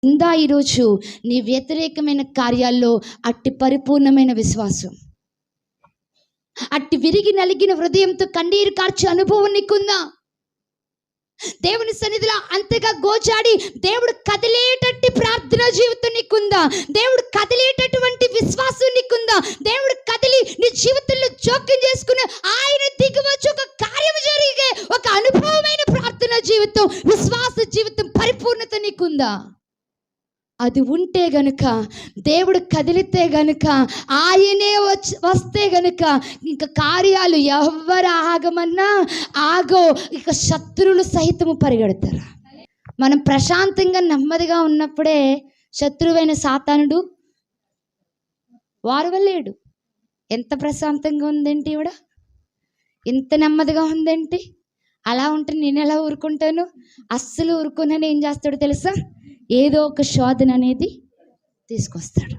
ఉందా ఈరోజు నీ వ్యతిరేకమైన కార్యాల్లో అట్టి పరిపూర్ణమైన విశ్వాసం, అట్టి విరిగి నలిగిన హృదయంతో కన్నీరు కార్చే అనుభవం నీకుందా? దేవుని సన్నిధిలో అంతగా గోచాడి దేవుడు కదిలేటట్టు ప్రార్థన జీవితం నీకుందా? దేవుడు కదిలేటటువంటి విశ్వాసం నీకుందా? దేవుడు కదిలి నీ జీవితంలో జోక్యం చేసుకుని ఆయన దిగువచ్చు ఒక కార్యం జరిగే ఒక అనుభవమైన ప్రార్థన జీవితం, విశ్వాస జీవితం, పరిపూర్ణత నీకుందా? అది ఉంటే గనుక, దేవుడు కదిలితే గనుక, ఆయనే వస్తే గనుక ఇంకా కార్యాలు ఎవరు ఆగమన్నా ఆగో, ఇక శత్రువులు సహితము పరిగెడతారు. మనం ప్రశాంతంగా నెమ్మదిగా ఉన్నప్పుడే శత్రువైన సాతానుడు వారవలేడు. ఎంత ప్రశాంతంగా ఉందేంటి ఈవిడ, ఎంత నెమ్మదిగా ఉందేంటి? అలా ఉంటే నేను ఎలా ఊరుకుంటాను? అస్సలు ఊరుకున్నాను. ఏం చేస్తాడో తెలుసా? ఏదో ఒక శోధన అనేది తీసుకొస్తాడు.